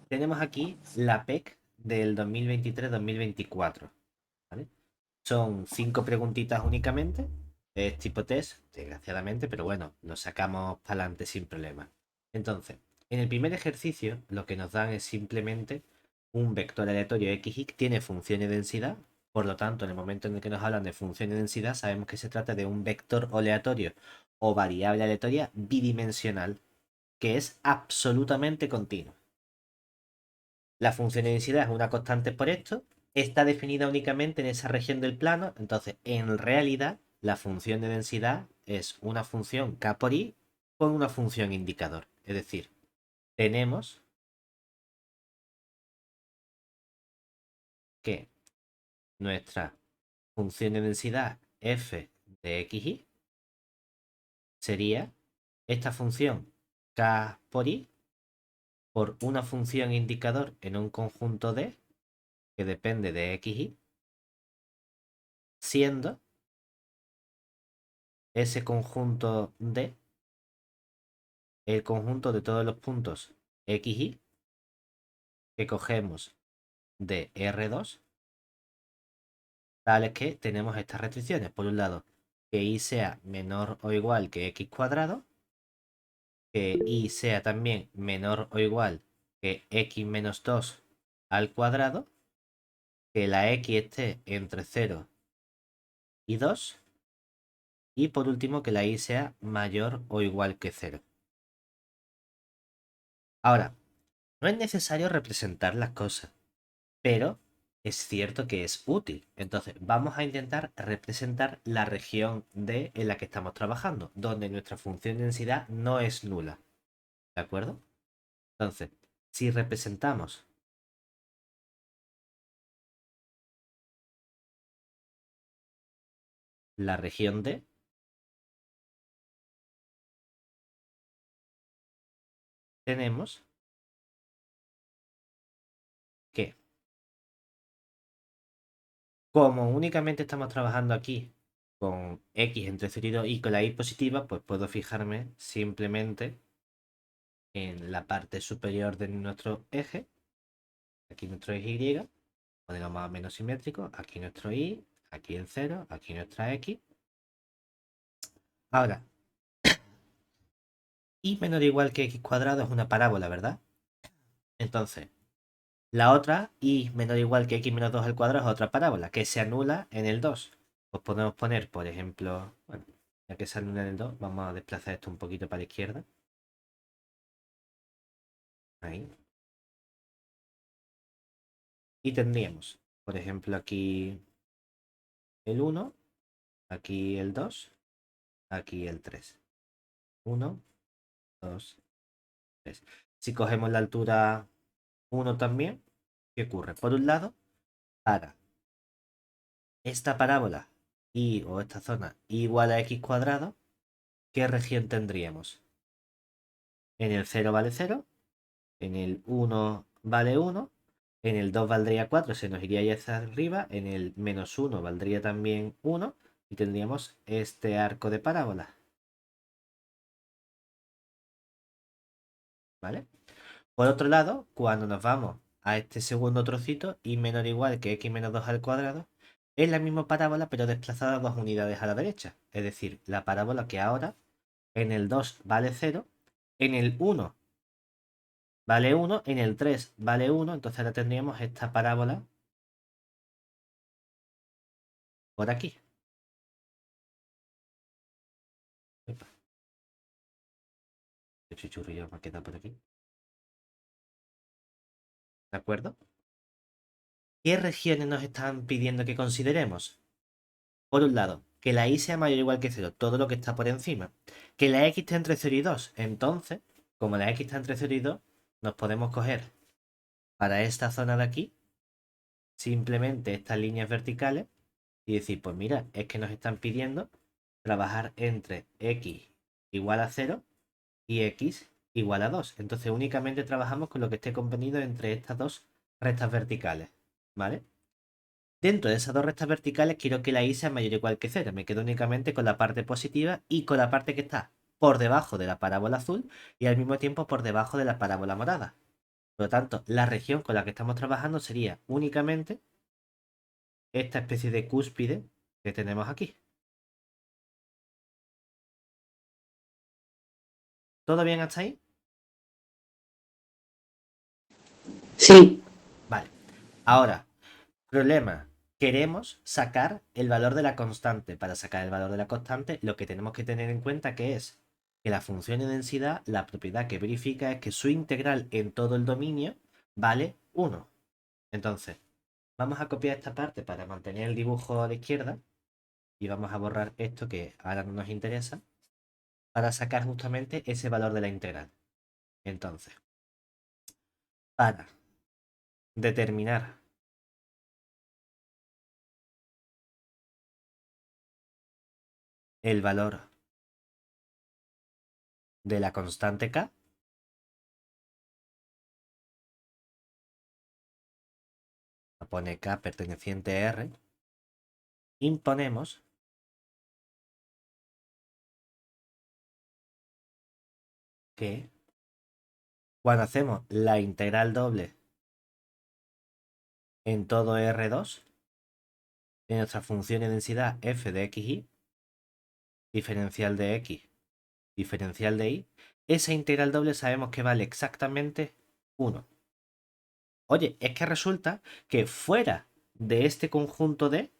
tenemos aquí la PEC del 2023-2024, ¿vale? Son 5 preguntitas únicamente. Es tipo test, desgraciadamente, pero bueno, lo sacamos para adelante sin problema. Entonces, en el primer ejercicio, lo que nos dan es simplemente un vector aleatorio x y que tiene función de densidad. Por lo tanto, en el momento en el que nos hablan de función de densidad, sabemos que se trata de un vector aleatorio o variable aleatoria bidimensional que es absolutamente continuo. La función de densidad es una constante por esto, está definida únicamente en esa región del plano, entonces en realidad la función de densidad es una función k por i con una función indicador. Es decir, tenemos que nuestra función de densidad f de xy sería esta función k por i por una función indicador en un conjunto D que depende de xy, siendo ese conjunto D el conjunto de todos los puntos xy que cogemos de R2, tales que tenemos estas restricciones. Por un lado, que y sea menor o igual que x cuadrado, que y sea también menor o igual que x menos 2 al cuadrado, que la x esté entre 0 y 2, y por último que la y sea mayor o igual que 0. Ahora, no es necesario representar las cosas, pero es cierto que es útil. Entonces, vamos a intentar representar la región D en la que estamos trabajando, donde nuestra función de densidad no es nula. ¿De acuerdo? Entonces, si representamos la región D, tenemos que, como únicamente estamos trabajando aquí con X entre 0 y 2 y con la Y positiva, pues puedo fijarme simplemente en la parte superior de nuestro eje. Aquí nuestro eje Y, ponerlo más o menos simétrico. Aquí nuestro Y, aquí el 0, aquí nuestra X. Ahora, Y menor o igual que X cuadrado es una parábola, ¿verdad? Entonces, la otra, Y menor o igual que X menos 2 al cuadrado, es otra parábola, que se anula en el 2. Pues podemos poner, por ejemplo, bueno, ya que se anula en el 2, vamos a desplazar esto un poquito para la izquierda. Ahí. Y tendríamos, por ejemplo, aquí el 1, aquí el 2, aquí el 3. 1, 2, 3. Si cogemos la altura 1 también, ¿qué ocurre? Por un lado, para esta parábola y o esta zona igual a x cuadrado, ¿qué región tendríamos? En el 0 vale 0, en el 1 vale 1, en el 2 valdría 4, se nos iría ya hacia arriba, en el menos 1 valdría también 1 y tendríamos este arco de parábola, ¿vale? Por otro lado, cuando nos vamos a este segundo trocito, y menor o igual que x menos 2 al cuadrado, es la misma parábola pero desplazada 2 unidades a la derecha. Es decir, la parábola que ahora en el 2 vale 0, en el 1 vale 1, en el 3 vale 1, entonces ahora tendríamos esta parábola por aquí. Epa, el chichurrillo me queda por aquí. ¿De acuerdo? ¿Qué regiones nos están pidiendo que consideremos? Por un lado, que la y sea mayor o igual que 0, todo lo que está por encima. Que la x esté entre 0 y 2. Entonces, como la x está entre 0 y 2, nos podemos coger para esta zona de aquí simplemente estas líneas verticales y decir, pues mira, es que nos están pidiendo trabajar entre x igual a 0 y x igual a 2. Entonces únicamente trabajamos con lo que esté contenido entre estas dos rectas verticales, ¿vale? Dentro de esas dos rectas verticales quiero que la y sea mayor o igual que 0. Me quedo únicamente con la parte positiva y con la parte que está por debajo de la parábola azul y al mismo tiempo por debajo de la parábola morada. Por lo tanto, la región con la que estamos trabajando sería únicamente esta especie de cúspide que tenemos aquí. ¿Todo bien hasta ahí? Sí, Vale. Ahora, problema. Queremos sacar el valor de la constante. Para sacar el valor de la constante, lo que tenemos que tener en cuenta que es que la función de densidad, la propiedad que verifica es que su integral en todo el dominio vale 1. Entonces, vamos a copiar esta parte para mantener el dibujo a la izquierda y vamos a borrar esto que ahora no nos interesa para sacar justamente ese valor de la integral. Entonces, para determinar el valor de la constante k, pone k perteneciente a R, imponemos que cuando hacemos la integral doble en todo R2 de nuestra función de densidad f de xy, diferencial de x, diferencial de y, esa integral doble sabemos que vale exactamente 1. Oye, es que resulta que fuera de este conjunto D,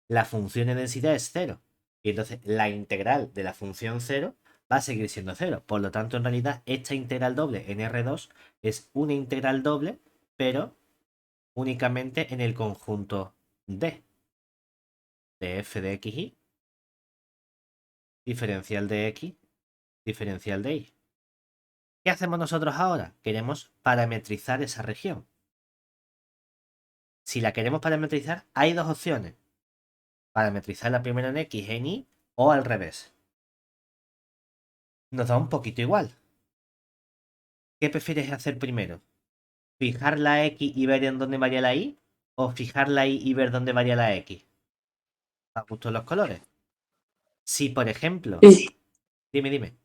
la función de densidad es 0. Y entonces la integral de la función 0 va a seguir siendo 0. Por lo tanto, en realidad, esta integral doble en R2 es una integral doble, pero únicamente en el conjunto D de f de xy, diferencial de x, diferencial de y. ¿Qué hacemos nosotros ahora? Queremos parametrizar esa región. Si la queremos parametrizar, hay dos opciones. Parametrizarla primero en x, en y, o al revés. Nos da un poquito igual. ¿Qué prefieres hacer primero? ¿Fijar la x y ver en dónde varía la y? ¿O fijar la y y ver dónde varía la x? A gusto los colores. Si, por ejemplo, sí, dime.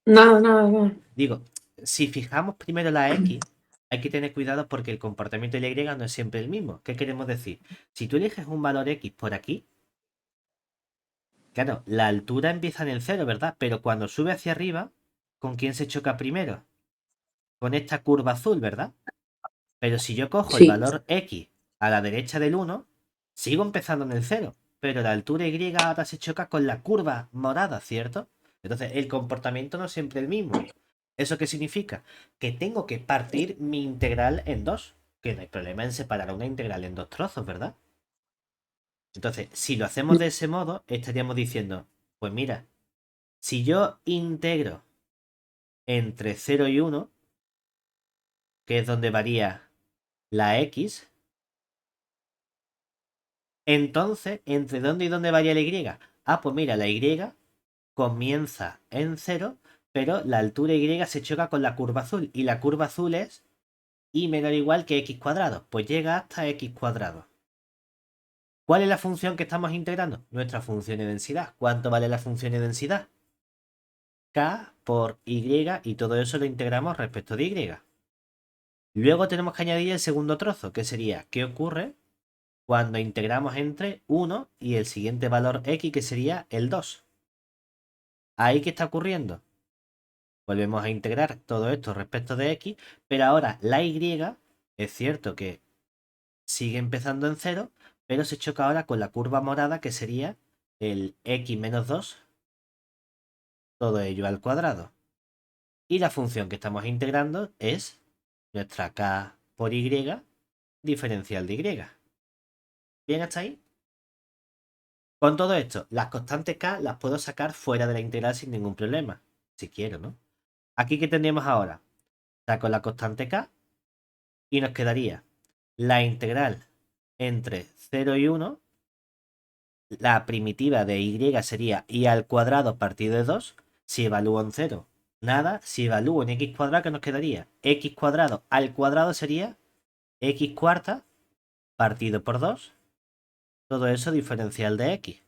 nada, nada, nada. Digo, si fijamos primero la x, hay que tener cuidado porque el comportamiento de la y no es siempre el mismo. ¿Qué queremos decir? Si tú eliges un valor x por aquí, claro, la altura empieza en el cero, ¿verdad? Pero cuando sube hacia arriba, ¿con quién se choca primero? Con esta curva azul, ¿verdad? Pero si yo cojo el Sí, valor x a la derecha del 1, sigo empezando en el cero. Pero la altura y ahora se choca con la curva morada, ¿cierto? Entonces el comportamiento no es siempre el mismo. ¿Eso qué significa? Que tengo que partir mi integral en dos. Que no hay problema en separar una integral en dos trozos, ¿verdad? Entonces, si lo hacemos de ese modo, estaríamos diciendo, pues mira, si yo integro entre 0 y 1, que es donde varía la x, entonces, ¿entre dónde y dónde varía la y? Ah, pues mira, la y comienza en 0, pero la altura y se choca con la curva azul. Y la curva azul es y menor o igual que x cuadrado. Pues llega hasta x cuadrado. ¿Cuál es la función que estamos integrando? Nuestra función de densidad. ¿Cuánto vale la función de densidad? K por y todo eso lo integramos respecto de y. Luego tenemos que añadir el segundo trozo, que sería ¿qué ocurre cuando integramos entre 1 y el siguiente valor x, que sería el 2? ¿Ahí qué está ocurriendo? Volvemos a integrar todo esto respecto de x, pero ahora la y es cierto que sigue empezando en 0, pero se choca ahora con la curva morada, que sería el x menos 2, todo ello al cuadrado. Y la función que estamos integrando es nuestra k por y diferencial de y. ¿Bien hasta ahí? Con todo esto, las constantes k las puedo sacar fuera de la integral sin ningún problema, si quiero, ¿no? Aquí que tendríamos ahora, saco la constante k y nos quedaría la integral entre 0 y 1. La primitiva de y sería y al cuadrado partido de 2. Si evalúo en 0, nada. Si evalúo en x cuadrado, ¿qué nos quedaría? X cuadrado al cuadrado sería x cuarta partido por 2. Todo eso diferencial de x.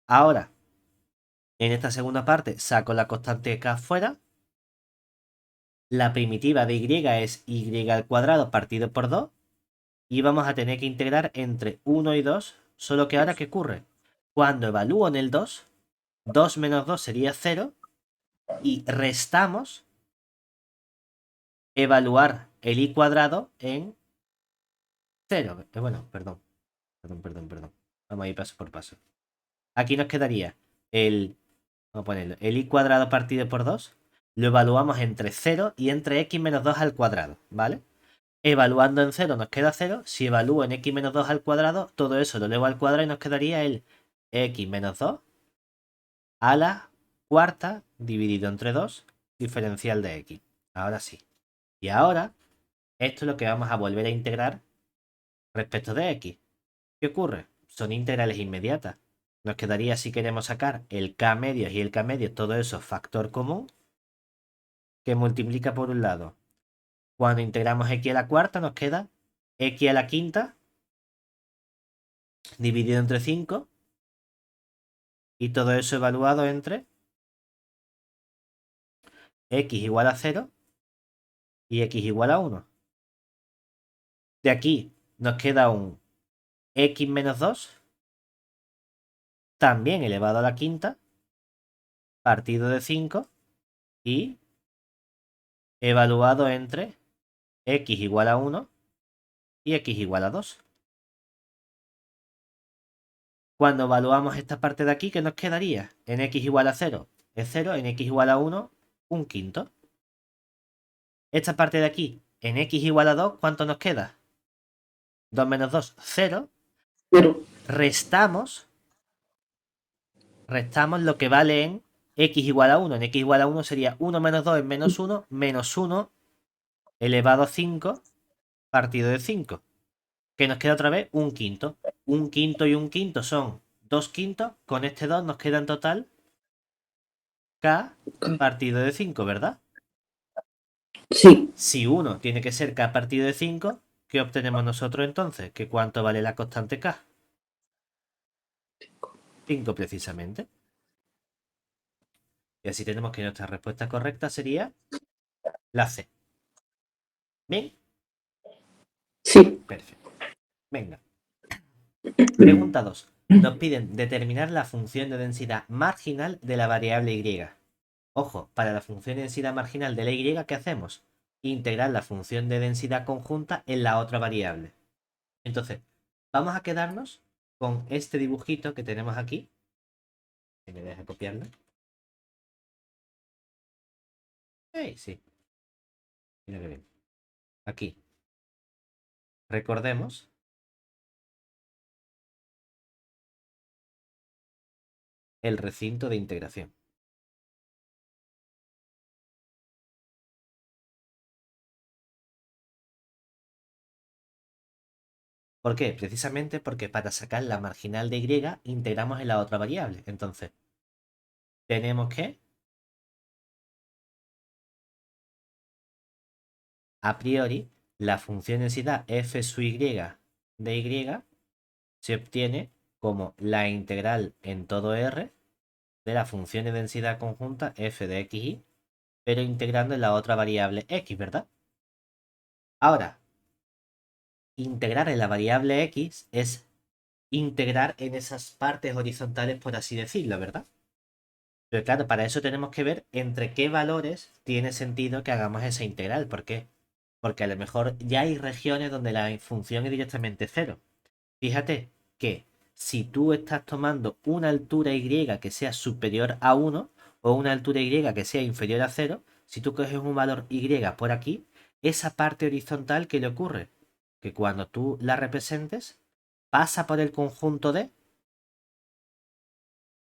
Ahora, en esta segunda parte saco la constante k fuera La primitiva de y es y al cuadrado partido por 2 y vamos a tener que integrar entre 1 y 2, solo que ahora ¿qué ocurre? Cuando evalúo en el 2, 2 menos 2 sería 0 y restamos evaluar el y cuadrado en 0. Bueno, perdón. Vamos a ir paso por paso. Aquí nos quedaría vamos a ponerlo, el y cuadrado partido por 2. Lo evaluamos entre 0 y entre x menos 2 al cuadrado, ¿vale? Evaluando en 0 nos queda 0. Si evalúo en x menos 2 al cuadrado, todo eso lo elevo al cuadrado y nos quedaría el x menos 2 a la cuarta dividido entre 2 diferencial de x. Ahora sí. Y ahora, esto es lo que vamos a volver a integrar respecto de x. ¿Qué ocurre? Son integrales inmediatas. Nos quedaría, si queremos sacar el k medios y el k medios, todo eso factor común, que multiplica por un lado. Cuando integramos x a la cuarta, nos queda x a la quinta dividido entre 5 y todo eso evaluado entre x igual a 0 y x igual a 1. De aquí nos queda un x menos 2, también elevado a la quinta, partido de 5 y evaluado entre x igual a 1 y x igual a 2. Cuando evaluamos esta parte de aquí, ¿qué nos quedaría? En x igual a 0 es 0, en x igual a 1, un quinto. Esta parte de aquí, en x igual a 2, ¿cuánto nos queda? 2 menos 2, 0. Pero, Restamos lo que vale en x igual a 1. En x igual a 1 sería 1 menos 2 es menos 1 elevado a 5 partido de 5. Que nos queda otra vez un quinto. Un quinto y un quinto son 2 quintos. Con este 2 nos queda en total k partido de 5, ¿verdad? sí, Si 1 tiene que ser k partido de 5, ¿qué obtenemos nosotros entonces? ¿Que cuánto vale la constante k? 5 precisamente. Y así tenemos que nuestra respuesta correcta sería la C. ¿Bien? sí. Perfecto. Venga. Pregunta 2. Nos piden determinar la función de densidad marginal de la variable y. Ojo, para la función de densidad marginal de la y, ¿qué hacemos? Integrar la función de densidad conjunta en la otra variable. Entonces, vamos a quedarnos con este dibujito que tenemos aquí. Si me deja copiarlo. Sí. Mira que bien. Aquí. Recordemos el recinto de integración. ¿Por qué? Precisamente porque para sacar la marginal de y integramos en la otra variable. Entonces, tenemos que, a priori, la función densidad f su y de y se obtiene como la integral en todo R de la función de densidad conjunta f de xy, pero integrando en la otra variable x, ¿verdad? Ahora, integrar en la variable x es integrar en esas partes horizontales, por así decirlo, ¿verdad? Pero claro, para eso tenemos que ver entre qué valores tiene sentido que hagamos esa integral. ¿Por qué? Porque a lo mejor ya hay regiones donde la función es directamente cero. Fíjate que si tú estás tomando una altura y que sea superior a 1 o una altura y que sea inferior a 0, si tú coges un valor y por aquí, esa parte horizontal, ¿qué le ocurre? Que cuando tú la representes, pasa por el conjunto de,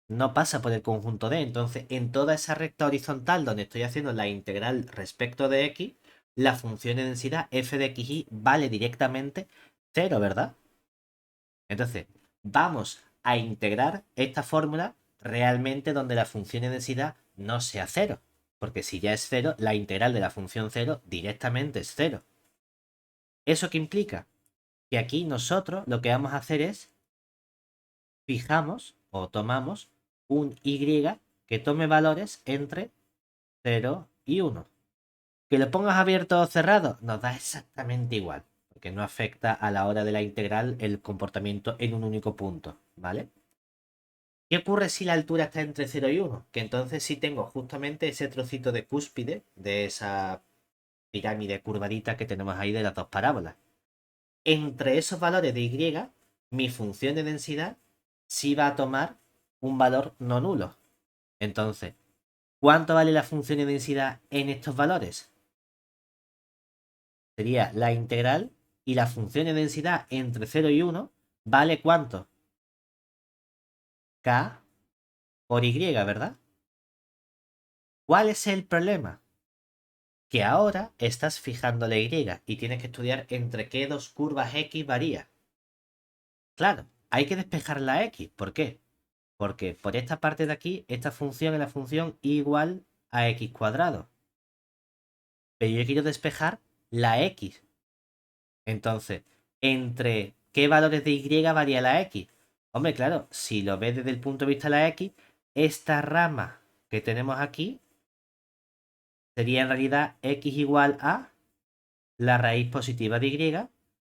no pasa por el conjunto de. Entonces, en toda esa recta horizontal donde estoy haciendo la integral respecto de x, la función de densidad f de xy vale directamente 0, ¿verdad? Entonces, vamos a integrar esta fórmula realmente donde la función de densidad no sea 0. Porque si ya es 0, la integral de la función 0 directamente es 0. ¿Eso qué implica? Que aquí nosotros lo que vamos a hacer es fijamos o tomamos un y que tome valores entre 0 y 1. Que lo pongas abierto o cerrado nos da exactamente igual, porque no afecta a la hora de la integral el comportamiento en un único punto, ¿vale? ¿Qué ocurre si la altura está entre 0 y 1? Que entonces sí tengo justamente ese trocito de cúspide de esa pirámide curvadita que tenemos ahí de las dos parábolas. Entre esos valores de y, mi función de densidad sí va a tomar un valor no nulo. Entonces, ¿cuánto vale la función de densidad en estos valores? Sería la integral y la función de densidad entre 0 y 1 vale ¿cuánto? K por Y, ¿verdad? ¿Cuál es el problema? Que ahora estás fijando la Y y tienes que estudiar entre qué dos curvas X varía. Claro, hay que despejar la X. ¿Por qué? Porque por esta parte de aquí, esta función es la función igual a X cuadrado. Pero yo quiero despejar la X. Entonces, ¿entre qué valores de Y varía la X? Hombre, claro, si lo ves desde el punto de vista de la X, esta rama que tenemos aquí sería en realidad X igual a la raíz positiva de Y,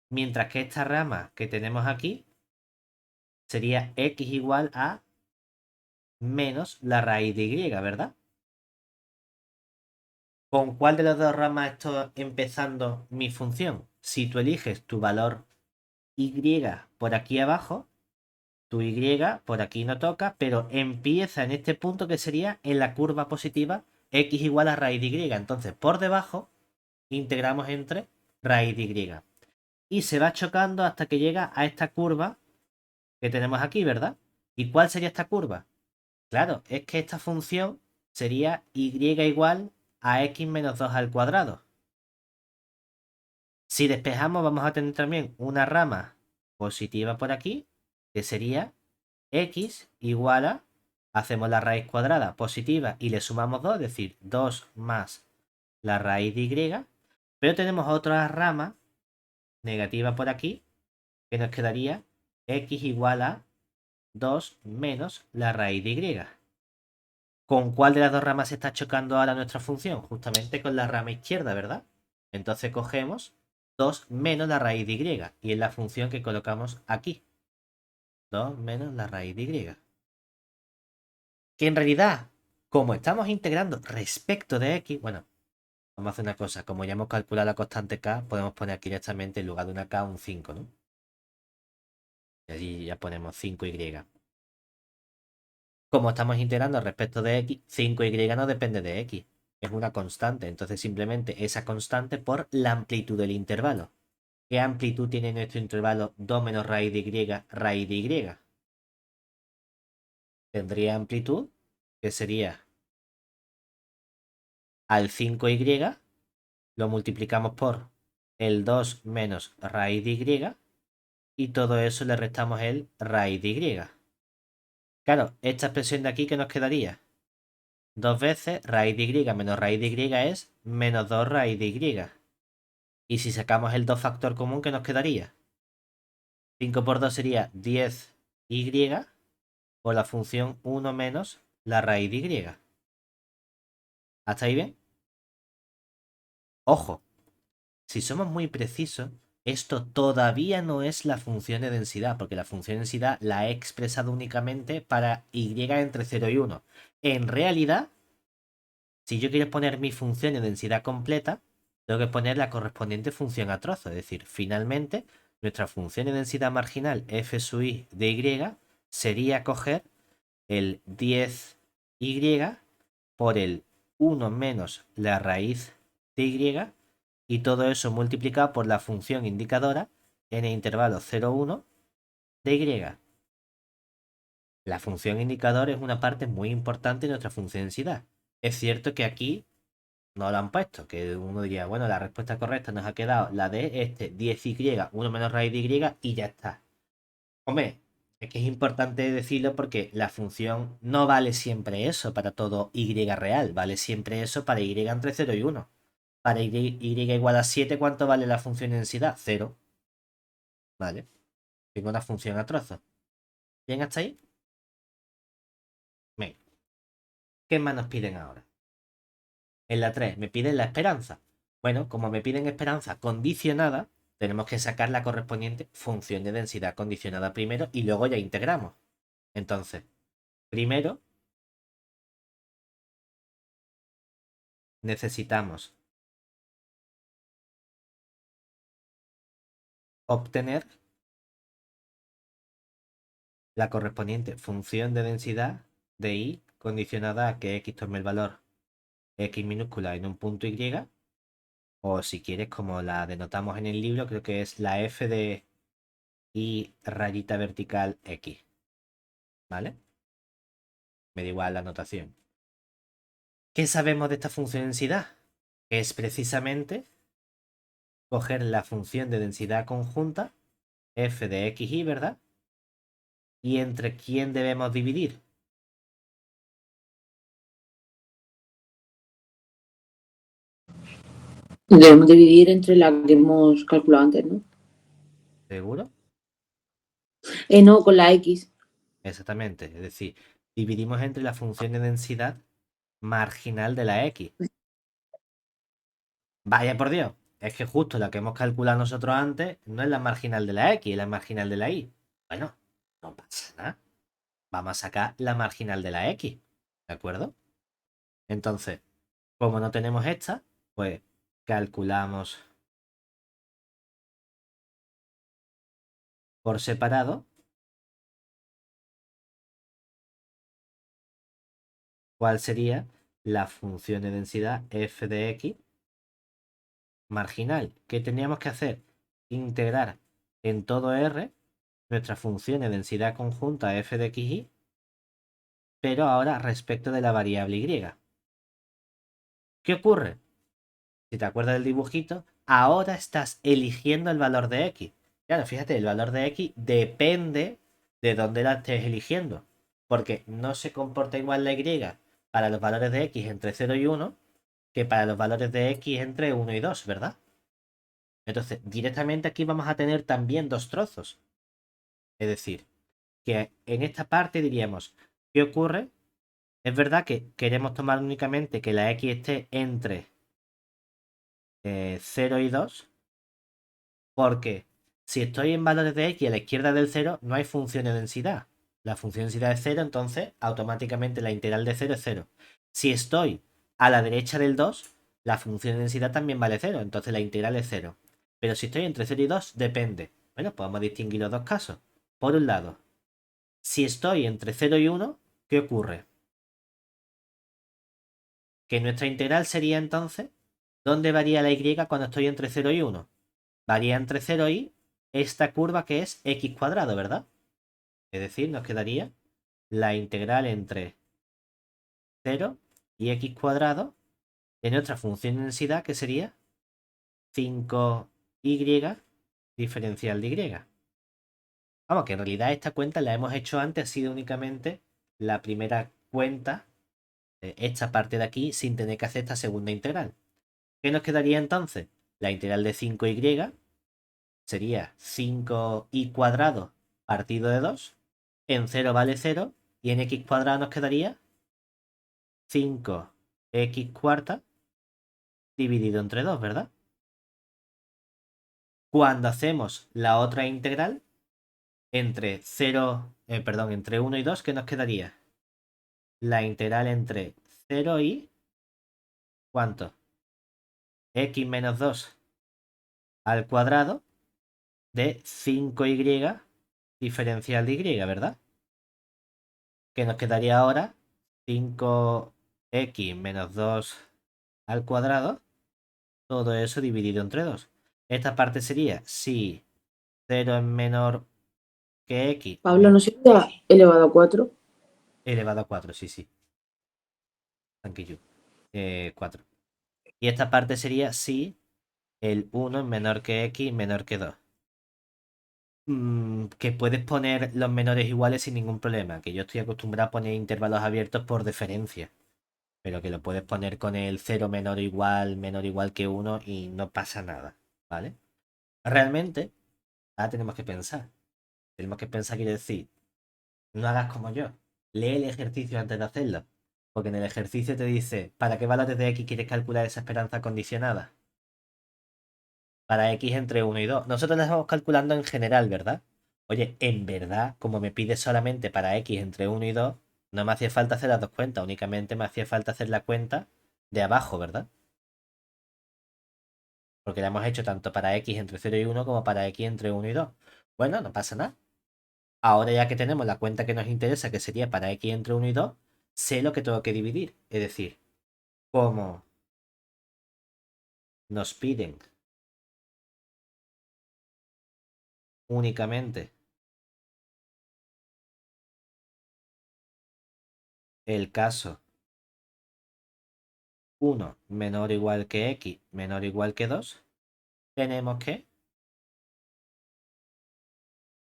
mientras que esta rama que tenemos aquí sería X igual a menos la raíz de Y, ¿verdad? ¿Con cuál de las dos ramas estoy empezando mi función? Si tú eliges tu valor Y por aquí abajo, tu Y por aquí no toca, pero empieza en este punto que sería en la curva positiva X igual a raíz de Y. Entonces, por debajo, integramos entre raíz de Y. Y se va chocando hasta que llega a esta curva que tenemos aquí, ¿verdad? ¿Y cuál sería esta curva? Claro, es que esta función sería Y igual a X menos 2 al cuadrado. Si despejamos, vamos a tener también una rama positiva por aquí, que sería X igual a, hacemos la raíz cuadrada positiva y le sumamos 2, es decir, 2 más la raíz de Y, pero tenemos otra rama negativa por aquí, que nos quedaría X igual a 2 menos la raíz de Y. ¿Con cuál de las dos ramas se está chocando ahora nuestra función? Justamente con la rama izquierda, ¿verdad? Entonces cogemos 2 menos la raíz de Y y es la función que colocamos aquí. 2 menos la raíz de Y. Que en realidad, como estamos integrando respecto de X, bueno, vamos a hacer una cosa. Como ya hemos calculado la constante K, podemos poner aquí directamente en lugar de una K un 5, ¿no? Y allí ya ponemos 5Y. Como estamos integrando respecto de X, 5Y no depende de X. Es una constante. Entonces simplemente esa constante por la amplitud del intervalo. ¿Qué amplitud tiene nuestro intervalo 2 menos raíz de Y, raíz de Y? Tendría amplitud, que sería al 5Y, lo multiplicamos por el 2 menos raíz de Y, y todo eso le restamos el raíz de Y. Claro, esta expresión de aquí, ¿qué nos quedaría? Dos veces raíz de Y menos raíz de Y es menos 2 raíz de Y. Y si sacamos el 2 factor común, ¿qué nos quedaría? 5 por 2 sería 10Y por la función 1 menos la raíz de Y. ¿Hasta ahí bien? Ojo, si somos muy precisos, esto todavía no es la función de densidad, porque la función de densidad la he expresado únicamente para Y entre 0 y 1. En realidad, si yo quiero poner mi función de densidad completa, tengo que poner la correspondiente función a trozo. Es decir, finalmente, nuestra función de densidad marginal f sub i de Y sería coger el 10Y por el 1 menos la raíz de Y y todo eso multiplicado por la función indicadora en el intervalo 0,1 de Y. La función indicador es una parte muy importante de nuestra función de densidad. Es cierto que aquí no lo han puesto, que uno diría, bueno, la respuesta correcta nos ha quedado la de este 10Y, 1 menos raíz de Y y ya está. Hombre, es que es importante decirlo porque la función no vale siempre eso para todo Y real, vale siempre eso para Y entre 0 y 1. Para Y igual a 7, ¿cuánto vale la función de densidad? 0. Vale. Tengo una función a trozos. ¿Bien hasta ahí? Venga. ¿Qué más nos piden ahora? En la 3 me piden la esperanza. Bueno, como me piden esperanza condicionada, tenemos que sacar la correspondiente función de densidad condicionada primero y luego ya integramos. Entonces, primero necesitamos obtener la correspondiente función de densidad de i condicionada a que x tome el valor x minúscula en un punto y, o si quieres, como la denotamos en el libro, creo que es la f de y rayita vertical x, ¿vale? Me da igual la notación. ¿Qué sabemos de esta función de densidad? Es precisamente coger la función de densidad conjunta f de x y, ¿verdad? ¿Y entre quién debemos dividir? Debemos dividir entre la que hemos calculado antes, ¿no? ¿Seguro? No, con la X. Exactamente. Es decir, dividimos entre la función de densidad marginal de la x. Vaya por Dios. Es que justo la que hemos calculado nosotros antes no es la marginal de la x, es la marginal de la y. Bueno, no pasa nada. Vamos a sacar la marginal de la x. ¿De acuerdo? Entonces, como no tenemos esta, pues calculamos por separado cuál sería la función de densidad f de x marginal. ¿Qué teníamos que hacer? Integrar en todo R nuestra función de densidad conjunta f de x y, pero ahora respecto de la variable y. ¿Qué ocurre? Si te acuerdas del dibujito, ahora estás eligiendo el valor de x. Claro, fíjate, el valor de x depende de dónde la estés eligiendo. Porque no se comporta igual la y para los valores de x entre 0 y 1 que para los valores de x entre 1 y 2, ¿verdad? Entonces, directamente aquí vamos a tener también dos trozos. Es decir, que en esta parte diríamos, ¿qué ocurre? Es verdad que queremos tomar únicamente que la x esté entre 0 y 2, porque si estoy en valores de x a la izquierda del 0, no hay función de densidad. La función de densidad es 0, entonces automáticamente la integral de 0 es 0. Si estoy a la derecha del 2, la función de densidad también vale 0, entonces la integral es 0. Pero si estoy entre 0 y 2, depende. Bueno, podemos distinguir los dos casos. Por un lado, si estoy entre 0 y 1, ¿qué ocurre? Que nuestra integral sería entonces, ¿dónde varía la y cuando estoy entre 0 y 1? Varía entre 0 y esta curva que es x cuadrado, ¿verdad? Es decir, nos quedaría la integral entre 0 y x cuadrado de nuestra función de densidad, que sería 5y diferencial de y. Vamos, que en realidad esta cuenta la hemos hecho antes, ha sido únicamente la primera cuenta, esta parte de aquí, sin tener que hacer esta segunda integral. ¿Qué nos quedaría entonces? La integral de 5y sería 5y cuadrado partido de 2. En 0 vale 0 y en x cuadrado nos quedaría 5x cuarta dividido entre 2, ¿verdad? Cuando hacemos la otra integral entre 0, perdón, entre 1 y 2, ¿qué nos quedaría? La integral entre 0 y ¿cuánto? X menos 2 al cuadrado de 5y diferencial de y, ¿verdad? Que nos quedaría ahora 5x menos 2 al cuadrado, todo eso dividido entre 2. Esta parte sería si 0 es menor que x Pablo, ¿no sería elevado a 4? elevado a 4, sí, sí. Thank you. 4. Y esta parte sería si el 1 es menor que x menor que 2. Que puedes poner los menores iguales sin ningún problema. Que yo estoy acostumbrado a poner intervalos abiertos por deferencia. Pero que lo puedes poner con el 0 menor igual que 1 y no pasa nada. ¿Vale? Realmente, ahora tenemos que pensar. Tenemos que pensar, quiere decir, no hagas como yo. Lee el ejercicio antes de hacerlo. Porque en el ejercicio te dice, ¿para qué valores de x quieres calcular esa esperanza condicionada? para x entre 1 y 2. Nosotros la estamos calculando en general, ¿verdad? Oye, en verdad, como me pide solamente para x entre 1 y 2, no me hacía falta hacer las dos cuentas, únicamente me hacía falta hacer la cuenta de abajo, ¿verdad? Porque la hemos hecho tanto para x entre 0 y 1 como para x entre 1 y 2. Bueno, no pasa nada. Ahora ya que tenemos la cuenta que nos interesa, que sería para x entre 1 y 2, sé lo que tengo que dividir. Es decir, como nos piden únicamente el caso 1 menor o igual que x menor o igual que 2, tenemos que,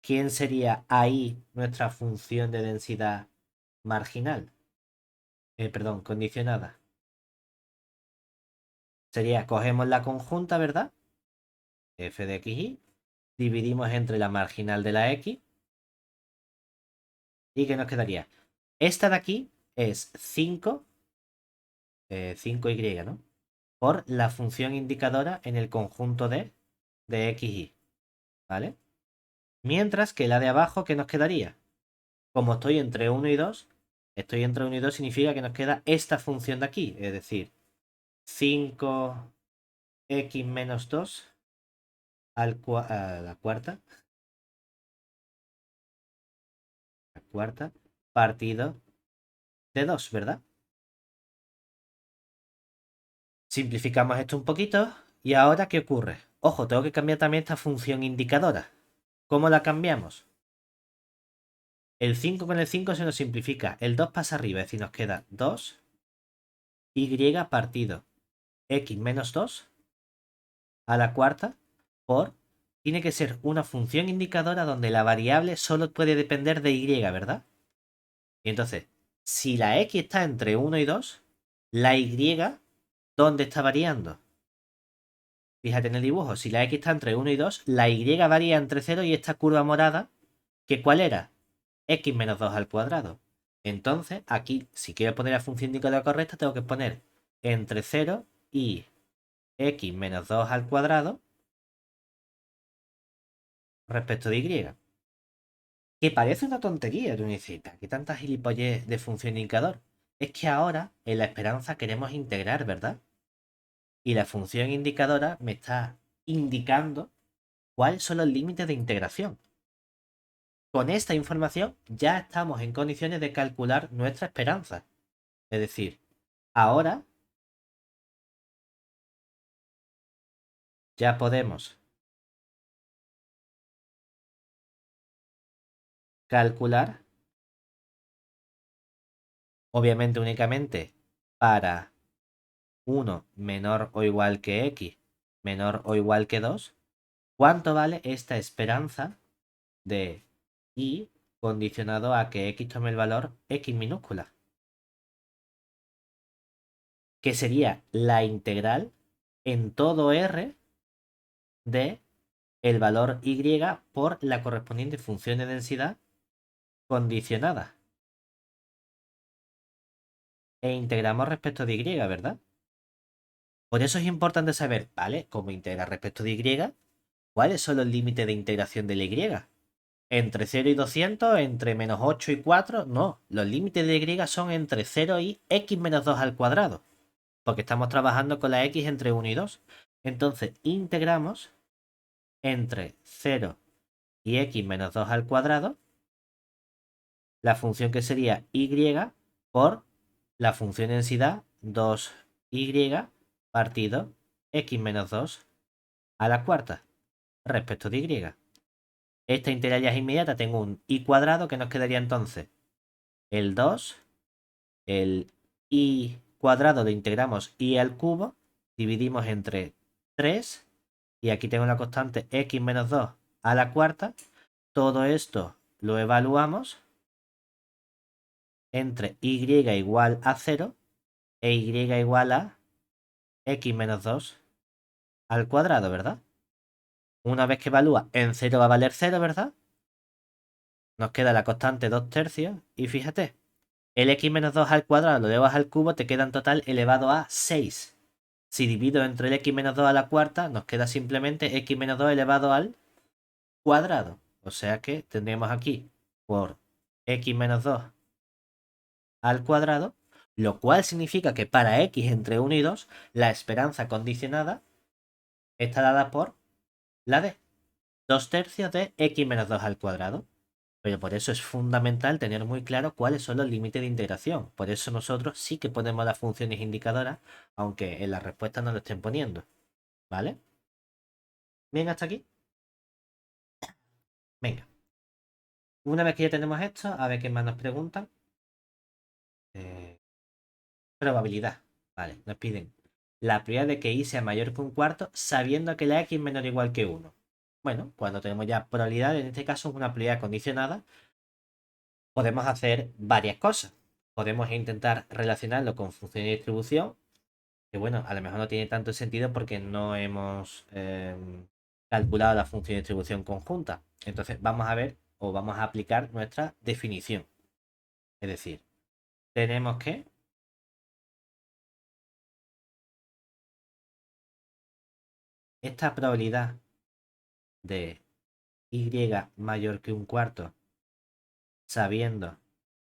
¿quién sería ahí nuestra función de densidad marginal? Perdón, condicionada. Sería, cogemos la conjunta, ¿verdad? F de xy, dividimos entre la marginal de la x, ¿y qué nos quedaría? Esta de aquí es 5, 5y, ¿no? Por la función indicadora en el conjunto de xy, ¿vale? Mientras que la de abajo, ¿qué nos quedaría? Como estoy entre 1 y 2, estoy entre 1 y 2 significa que nos queda esta función de aquí, es decir, 5x menos 2 a la cuarta partido de 2, ¿verdad? Simplificamos esto un poquito y ahora, ¿qué ocurre? Ojo, tengo que cambiar también esta función indicadora. ¿Cómo la cambiamos? El 5 con el 5 se nos simplifica, el 2 pasa arriba, es decir, nos queda 2y partido x menos 2 a la cuarta por... Tiene que ser una función indicadora donde la variable solo puede depender de y, ¿verdad? Y entonces, si la x está entre 1 y 2, la y, ¿dónde está variando? Fíjate en el dibujo, si la x está entre 1 y 2, la y varía entre 0 y esta curva morada, ¿que cuál era? X menos 2 al cuadrado. Entonces, aquí, si quiero poner la función indicadora correcta, tengo que poner entre 0 y x menos 2 al cuadrado respecto de y. Que parece una tontería, tú me dices, ¿qué tanta gilipollez de función indicador? Es que ahora, en la esperanza, queremos integrar, ¿verdad? Y la función indicadora me está indicando cuáles son los límites de integración. Con esta información ya estamos en condiciones de calcular nuestra esperanza. Es decir, ahora ya podemos calcular, obviamente únicamente para 1 menor o igual que x menor o igual que 2, cuánto vale esta esperanza de y condicionado a que x tome el valor x minúscula, que sería la integral en todo r de el valor y por la correspondiente función de densidad condicionada. E integramos respecto de y, ¿verdad? Por eso es importante saber, ¿vale? Cómo integrar respecto de y, cuáles son los límites de integración de la y. Entre 0 y 200, entre menos 8 y 4, no. Los límites de y son entre 0 y x menos 2 al cuadrado. Porque estamos trabajando con la x entre 1 y 2. Entonces, integramos entre 0 y x menos 2 al cuadrado la función que sería y por la función densidad 2y partido x menos 2 a la cuarta respecto de y. Esta integral ya es inmediata, tengo un y cuadrado que nos quedaría entonces el 2, el y cuadrado lo integramos y al cubo, dividimos entre 3 y aquí tengo la constante x menos 2 a la cuarta. Todo esto lo evaluamos entre y igual a 0 e y igual a x menos 2 al cuadrado, ¿verdad? Una vez que evalúa en 0 va a valer 0, ¿verdad? Nos queda la constante 2 tercios y fíjate, el x menos 2 al cuadrado lo llevas al cubo, te queda en total elevado a 6. Si divido entre el x menos 2 a la cuarta, nos queda simplemente x menos 2 elevado al cuadrado. O sea que tendríamos aquí por x menos 2 al cuadrado, lo cual significa que para x entre 1 y 2, la esperanza condicionada está dada por la d, 2 tercios de x menos 2 al cuadrado. Pero por eso es fundamental tener muy claro cuáles son los límites de integración. Por eso nosotros sí que ponemos las funciones indicadoras, aunque en la respuesta no lo estén poniendo. ¿Vale? Bien, hasta aquí. Venga. Una vez que ya tenemos esto, a ver qué más nos preguntan. Probabilidad. Vale, nos piden la probabilidad de que y sea mayor que un cuarto sabiendo que la x es menor o igual que 1. Bueno, cuando tenemos ya probabilidad, en este caso es una probabilidad condicionada, podemos hacer varias cosas. Podemos intentar relacionarlo con función de distribución, que bueno, a lo mejor no tiene tanto sentido porque no hemos calculado la función de distribución conjunta. Entonces vamos a ver o vamos a aplicar nuestra definición. Es decir, tenemos que esta probabilidad de y mayor que un cuarto, sabiendo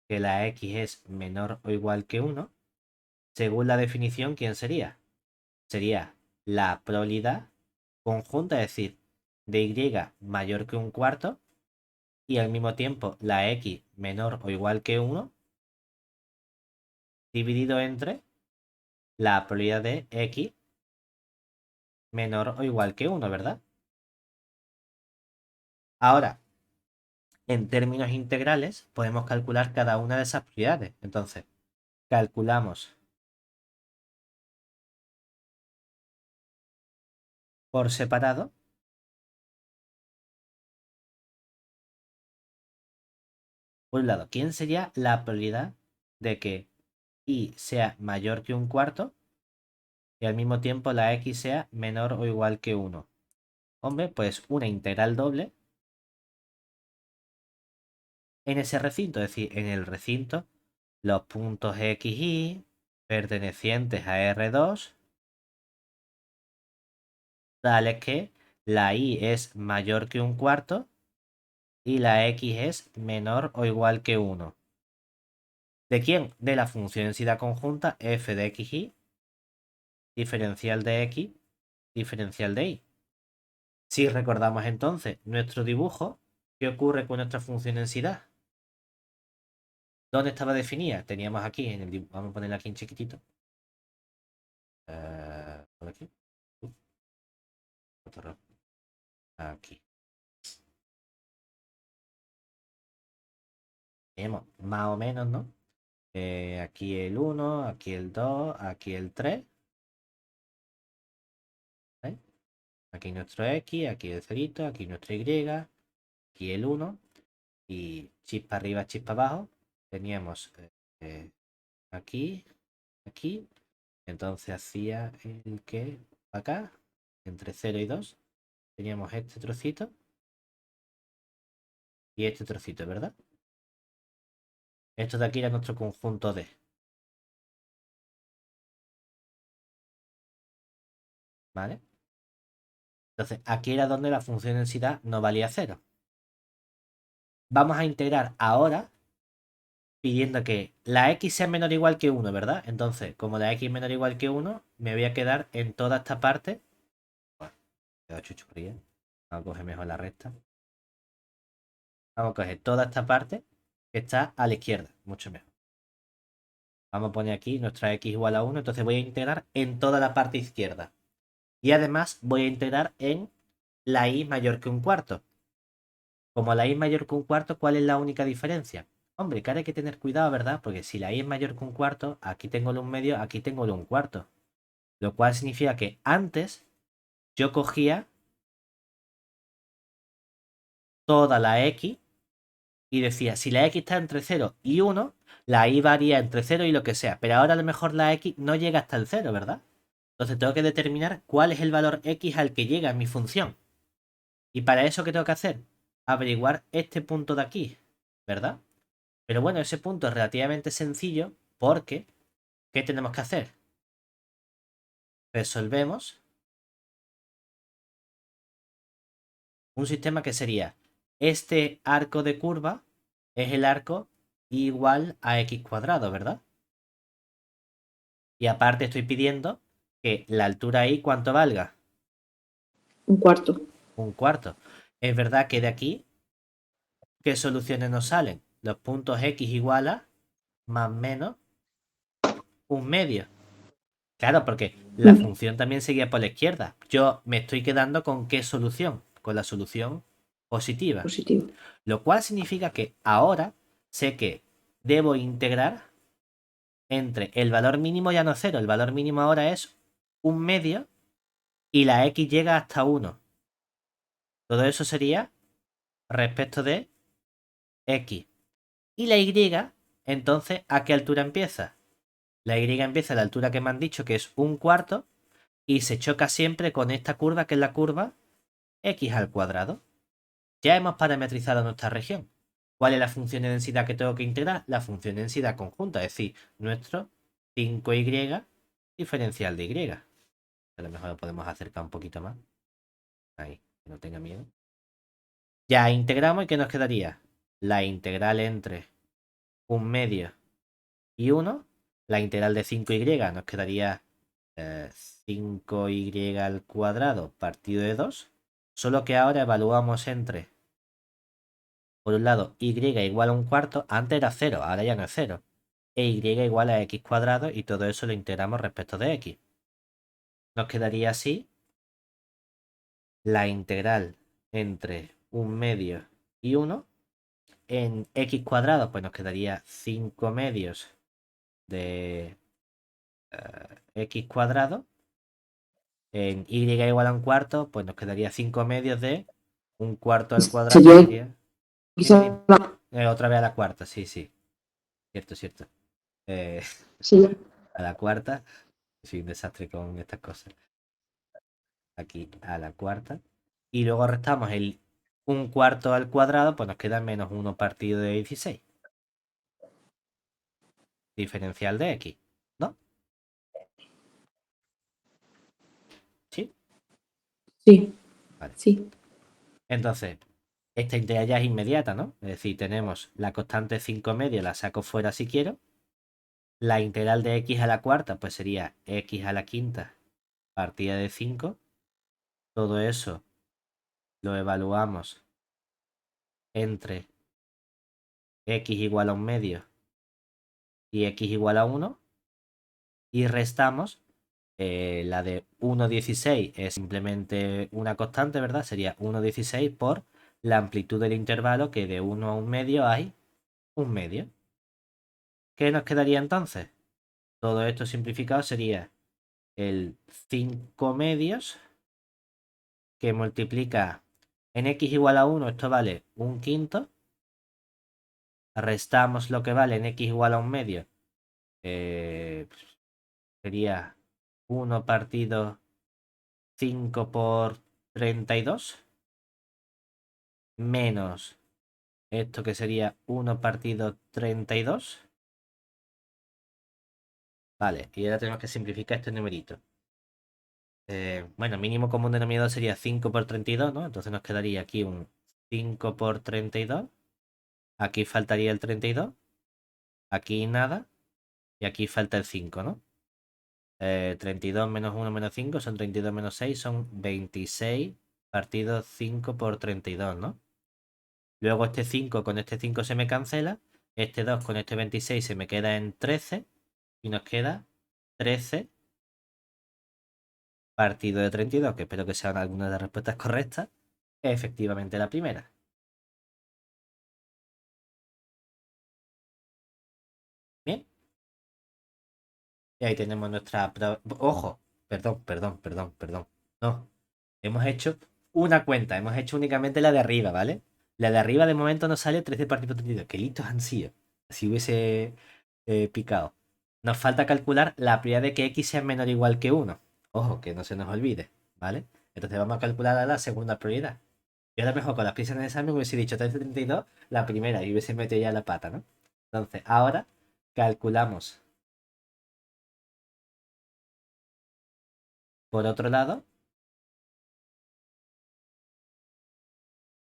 que la x es menor o igual que 1, según la definición, ¿quién sería? Sería la probabilidad conjunta, es decir, de y mayor que un cuarto y al mismo tiempo la x menor o igual que 1 dividido entre la probabilidad de x menor o igual que 1, ¿verdad? Ahora, en términos integrales, podemos calcular cada una de esas probabilidades. Entonces, calculamos por separado. Por un lado, ¿quién sería la probabilidad de que y sea mayor que un cuarto y al mismo tiempo la x sea menor o igual que 1? Hombre, pues una integral doble en ese recinto, es decir, en el recinto, los puntos x y pertenecientes a R2, tales que la y es mayor que un cuarto y la x es menor o igual que 1. ¿De quién? De la función densidad conjunta f de x y diferencial de x diferencial de y. Si recordamos entonces nuestro dibujo, ¿qué ocurre con nuestra función densidad? ¿Dónde estaba definida? Teníamos aquí en el dibujo, vamos a ponerla aquí en chiquitito. Por aquí. Aquí. Tenemos más o menos, ¿no? Aquí el 1, aquí el 2, aquí el 3. ¿Vale? Aquí nuestro X, aquí el cerito, aquí nuestro Y, aquí el 1. Y chispa arriba, chispa abajo. Teníamos aquí, aquí. Entonces hacía el que acá, entre 0 y 2, teníamos este trocito y este trocito, ¿verdad? Esto de aquí era nuestro conjunto D. ¿Vale? Entonces aquí era donde la función de densidad no valía 0. Vamos a integrar ahora pidiendo que la x sea menor o igual que 1, ¿verdad? Entonces, como la x es menor o igual que 1, me voy a quedar en toda esta parte. Bueno, queda chuchurría. Vamos a coger mejor la recta. Vamos a coger toda esta parte que está a la izquierda, mucho mejor. Vamos a poner aquí nuestra x igual a 1, entonces voy a integrar en toda la parte izquierda. Y además voy a integrar en la y mayor que un cuarto. Como la y es mayor que un cuarto, ¿cuál es la única diferencia? Hombre, que ahora hay que tener cuidado, ¿verdad? Porque si la y es mayor que un cuarto, aquí tengo el un medio, aquí tengo el un cuarto. Lo cual significa que antes yo cogía toda la x y decía, si la x está entre 0 y 1, la y varía entre 0 y lo que sea. Pero ahora a lo mejor la x no llega hasta el 0, ¿verdad? Entonces tengo que determinar cuál es el valor x al que llega mi función. Y para eso, ¿qué tengo que hacer? Averiguar este punto de aquí, ¿verdad? Pero bueno, ese punto es relativamente sencillo porque, ¿qué tenemos que hacer? resolvemos un sistema que sería este arco de curva es el arco igual a x cuadrado, ¿verdad? Y aparte estoy pidiendo que la altura ahí, ¿cuánto valga? Un cuarto. Un cuarto. Es verdad que de aquí, ¿qué soluciones nos salen? Los puntos x igual a más menos un medio. Claro, porque la Mm, función también seguía por la izquierda. Yo me estoy quedando con qué solución, con la solución positiva. positivo. Lo cual significa que ahora sé que debo integrar entre el valor mínimo ya no cero. El valor mínimo ahora es un medio y la x llega hasta 1. Todo eso sería respecto de x. Y la y, entonces, ¿a qué altura empieza? La y empieza a la altura que me han dicho, que es un cuarto, y se choca siempre con esta curva, que es la curva x al cuadrado. Ya hemos parametrizado nuestra región. ¿Cuál es la función de densidad que tengo que integrar? La función de densidad conjunta, es decir, nuestro 5y diferencial de y. A lo mejor lo podemos acercar un poquito más. Ahí, que no tenga miedo. Ya integramos y ¿qué nos quedaría? La integral entre un medio y 1. La integral de 5y nos quedaría 5y al cuadrado partido de 2. Solo que ahora evaluamos entre, por un lado, y igual a un cuarto. Antes era 0, ahora ya no es 0. E y igual a x cuadrado y todo eso lo integramos respecto de x. Nos quedaría así la integral entre un medio y 1. En x cuadrado pues nos quedaría 5 medios de x cuadrado. En y igual a un cuarto pues nos quedaría 5 medios de un cuarto al cuadrado, que Sería sería... Dime, quizá dime. Otra vez a la cuarta, sí, sí. Cierto, cierto. Eh, sería a la cuarta. Soy un desastre con estas cosas. Aquí a la cuarta. Y luego restamos el un cuarto al cuadrado, pues nos queda menos 1 partido de 16. Diferencial de x, ¿no? Sí. sí, Vale. sí, Entonces, esta integral ya es inmediata, ¿no? Es decir, tenemos la constante 5 medio, la saco fuera si quiero. La integral de x a la cuarta, pues sería x a la quinta partida de 5. Todo eso lo evaluamos entre x igual a un medio y x igual a 1. Y restamos la de 1,16 es simplemente una constante, ¿verdad? Sería 1,16 por la amplitud del intervalo, que de 1 a un medio hay un medio. ¿Qué nos quedaría entonces? Todo esto simplificado sería el 5 medios que multiplica en x igual a 1, esto vale un quinto. Restamos lo que vale en x igual a un medio. Sería 1 partido 5 por 32 menos esto, que sería 1 partido 32. Vale, y ahora tenemos que simplificar este numerito. Bueno, mínimo común denominador sería 5 por 32, ¿no? Entonces nos quedaría aquí un 5 por 32. Aquí faltaría el 32. Aquí nada. Y aquí falta el 5, ¿no? 32 menos 1 menos 5 son 32 menos 6, son 26 partido 5 por 32, ¿no? Luego este 5 con este 5 se me cancela. Este 2 con este 26 se me queda en 13. Y nos queda 13 partido de 32, que espero que sean algunas de las respuestas correctas. Efectivamente la primera. Bien. Y ahí tenemos nuestra... Ojo. Perdón, perdón, perdón, perdón. No. Hemos hecho una cuenta. Hemos hecho únicamente la de arriba, ¿vale? La de arriba de momento nos sale 13 partido por 32. Qué listos han sido. Si hubiese picado. Nos falta calcular la probabilidad de que x sea menor o igual que 1. Ojo, que no se nos olvide, ¿vale? Entonces vamos a calcular la segunda probabilidad. Yo a lo mejor con las prisas en el examen hubiese dicho 13,32 la primera y hubiese metido ya la pata, ¿no? Entonces, ahora calculamos Por otro lado,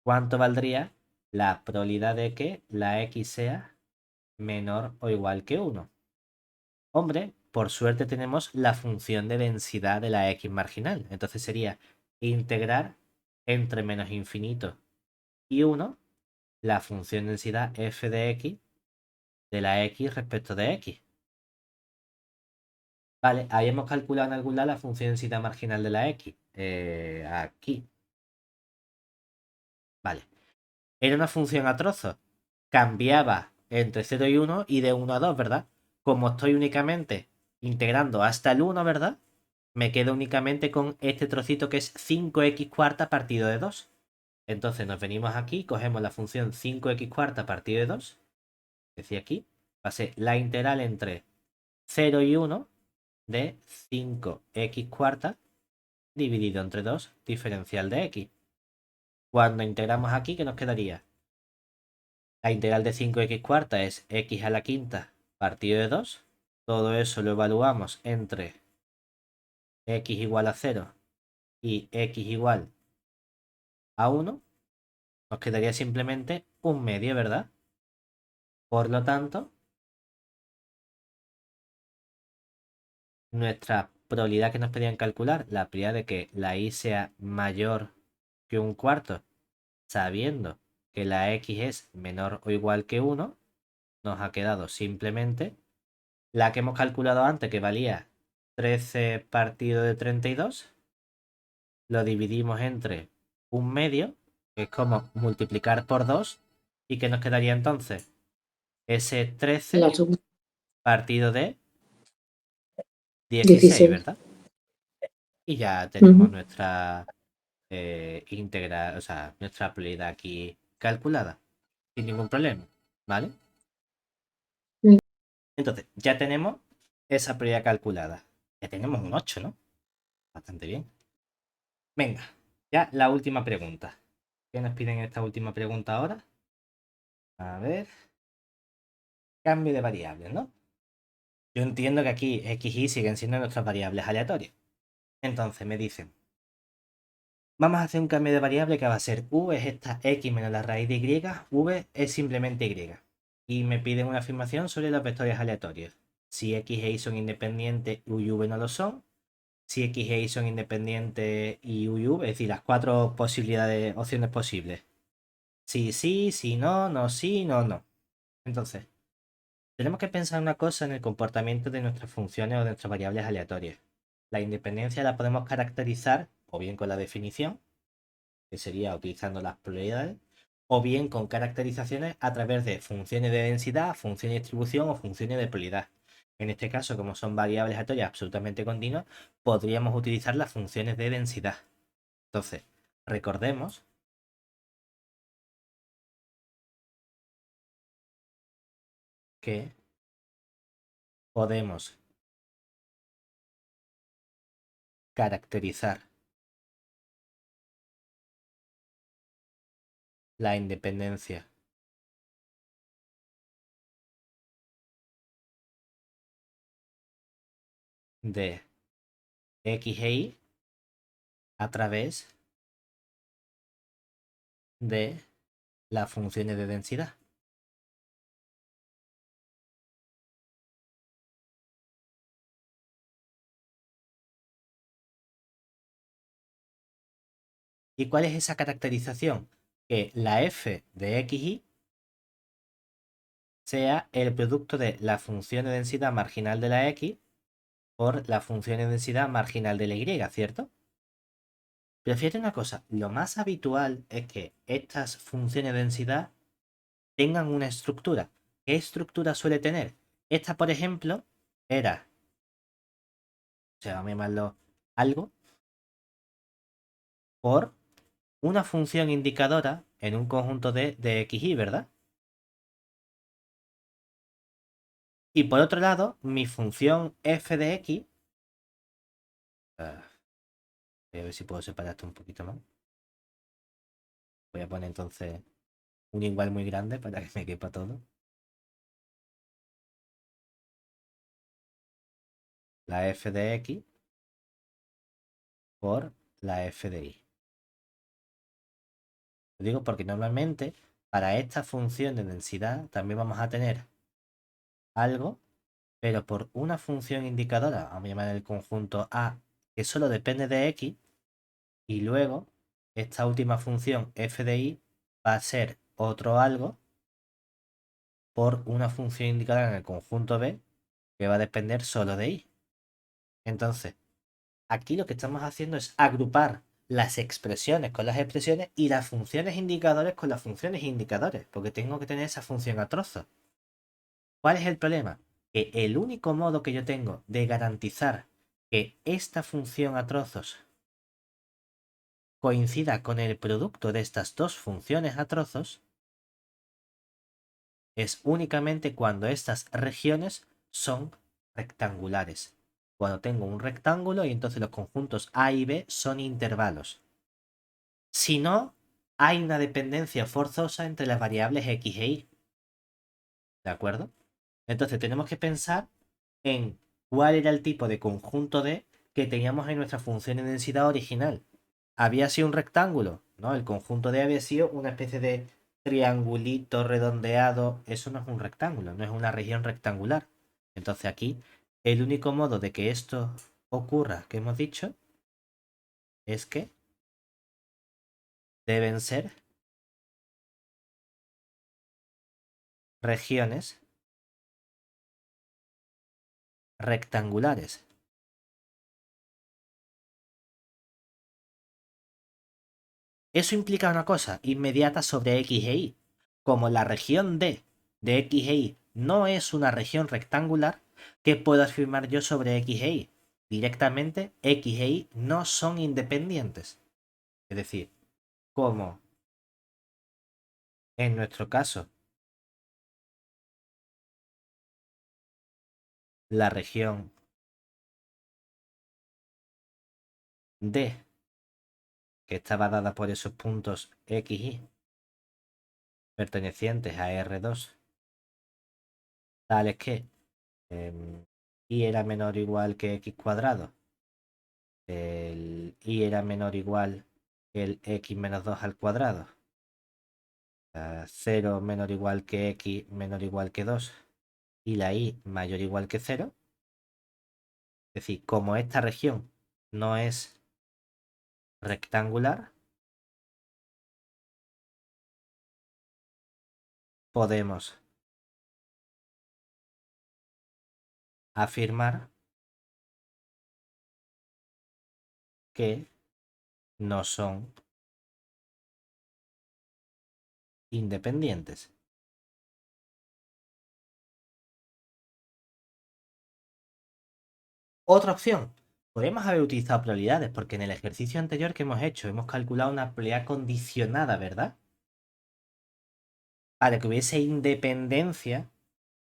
¿cuánto valdría la probabilidad de que la x sea menor o igual que 1? Hombre, por suerte tenemos la función de densidad de la x marginal. Entonces sería integrar entre menos infinito y 1 la función densidad f de x de la x respecto de x. Vale, ahí hemos calculado en algún lado la función densidad marginal de la x. Aquí. Vale. Era una función a trozos. Cambiaba entre 0 y 1 y de 1 a 2, ¿verdad? Como estoy únicamente integrando hasta el 1, ¿verdad? Me quedo únicamente con este trocito que es 5x cuarta partido de 2. Entonces nos venimos aquí, cogemos la función 5x cuarta partido de 2. Decía aquí, va a ser la integral entre 0 y 1 de 5x cuarta dividido entre 2 diferencial de x. Cuando integramos aquí, ¿qué nos quedaría? La integral de 5x cuarta es x a la quinta partido de 2. Todo eso lo evaluamos entre x igual a 0 y x igual a 1. Nos quedaría simplemente un medio, ¿verdad? Por lo tanto, nuestra probabilidad que nos pedían calcular, la probabilidad de que la y sea mayor que un cuarto, sabiendo que la x es menor o igual que 1, nos ha quedado simplemente la que hemos calculado antes, que valía 13 partido de 32. Lo dividimos entre un medio, que es como multiplicar por 2, y que nos quedaría entonces ese 13 La segunda. partido de 16, 16. ¿verdad? Y ya tenemos Ujú. nuestra íntegra, o sea, nuestra probabilidad aquí calculada, sin ningún problema, ¿vale? Mm. Entonces, ya tenemos esa probabilidad calculada. Ya tenemos un 8, ¿no? Bastante bien. Venga, ya la última pregunta. ¿Qué nos piden en esta última pregunta ahora? A ver. Cambio de variables, ¿no? Yo entiendo que aquí x y siguen siendo nuestras variables aleatorias. Entonces me dicen, vamos a hacer un cambio de variable que va a ser v es esta x menos la raíz de y, v es simplemente y. Y me piden una afirmación sobre los vectores aleatorios. Si x e y son independientes y v no lo son. Si x e y son independientes y v, es decir, las cuatro posibilidades, opciones posibles. Sí, sí, sí, no, no, sí, no, no. Entonces, tenemos que pensar una cosa en el comportamiento de nuestras funciones o de nuestras variables aleatorias. La independencia la podemos caracterizar o bien con la definición, que sería utilizando las probabilidades, o bien con caracterizaciones a través de funciones de densidad, funciones de distribución o funciones de probabilidad. En este caso, como son variables aleatorias absolutamente continuas, podríamos utilizar las funciones de densidad. Entonces, recordemos que podemos caracterizar la independencia de x e y a través de las funciones de densidad. ¿Y cuál es esa caracterización? Que la f de xy sea el producto de la función de densidad marginal de la x por la función de densidad marginal de la y, ¿cierto? Pero fíjate una cosa, lo más habitual es que estas funciones de densidad tengan una estructura. ¿Qué estructura suele tener? Esta, por ejemplo, era, o sea, vamos a llamarlo algo, por una función indicadora en un conjunto de x y, ¿verdad? Y por otro lado, mi función f de x, voy a ver si puedo separar esto un poquito más. Voy a poner entonces un igual muy grande para que me quepa todo. La f de x por la f de y. Lo digo porque normalmente para esta función de densidad también vamos a tener algo, pero por una función indicadora, vamos a llamar el conjunto A, que solo depende de x, y luego esta última función f de y va a ser otro algo por una función indicadora en el conjunto B que va a depender solo de y. Entonces, aquí lo que estamos haciendo es agrupar las expresiones con las expresiones y las funciones indicadores con las funciones indicadores, porque tengo que tener esa función a trozos. ¿Cuál es el problema? Que el único modo que yo tengo de garantizar que esta función a trozos coincida con el producto de estas dos funciones a trozos es únicamente cuando estas regiones son rectangulares. Cuando tengo un rectángulo y entonces los conjuntos A y B son intervalos. Si no, hay una dependencia forzosa entre las variables x e y. ¿De acuerdo? Entonces tenemos que pensar en cuál era el tipo de conjunto D que teníamos en nuestra función de densidad original. ¿Había sido un rectángulo? No, el conjunto D había sido una especie de triangulito redondeado. Eso no es un rectángulo, no es una región rectangular. Entonces aquí el único modo de que esto ocurra, que hemos dicho, es que deben ser regiones rectangulares. Eso implica una cosa inmediata sobre x e y. Como la región D de x e y no es una región rectangular, ¿qué puedo afirmar yo sobre x e y? Directamente, x e y no son independientes. Es decir, como en nuestro caso la región D, que estaba dada por esos puntos x, y pertenecientes a R2, tales que y era menor o igual que x cuadrado, el y era menor o igual que el x menos 2 al cuadrado, 0 menor o igual que x menor o igual que 2 y la y mayor o igual que 0. Es decir, como esta región no es rectangular, podemos afirmar que no son independientes. Otra opción, podemos haber utilizado probabilidades, porque en el ejercicio anterior que hemos hecho hemos calculado una probabilidad condicionada, ¿verdad? Para que hubiese independencia,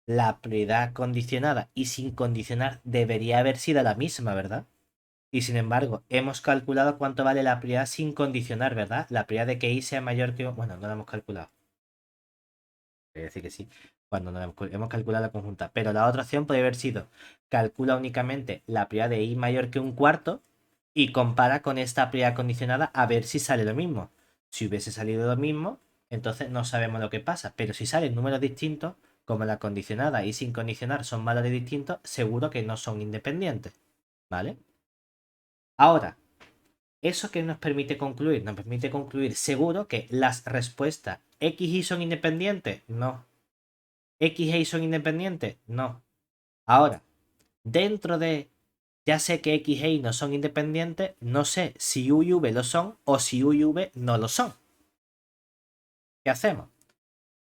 la probabilidad condicionada y sin condicionar debería haber sido la misma, ¿verdad? Y sin embargo, hemos calculado cuánto vale la probabilidad sin condicionar, ¿verdad? La probabilidad de que y sea mayor que... Bueno, no la hemos calculado. Quiere decir que sí. Cuando no hemos calculado la conjunta. Pero la otra opción podría haber sido, calcula únicamente la probabilidad de y mayor que un cuarto y compara con esta probabilidad condicionada a ver si sale lo mismo. Si hubiese salido lo mismo, entonces no sabemos lo que pasa. Pero si salen números distintos, como la condicionada y sin condicionar son valores distintos, seguro que no son independientes. ¿Vale? Ahora, ¿eso qué nos permite concluir? Nos permite concluir seguro que las respuestas X y son independientes. No. X e Y son independientes. No. Ahora, dentro de ya sé que X e Y no son independientes, no sé si U y V lo son o si U y V no lo son. ¿Qué hacemos?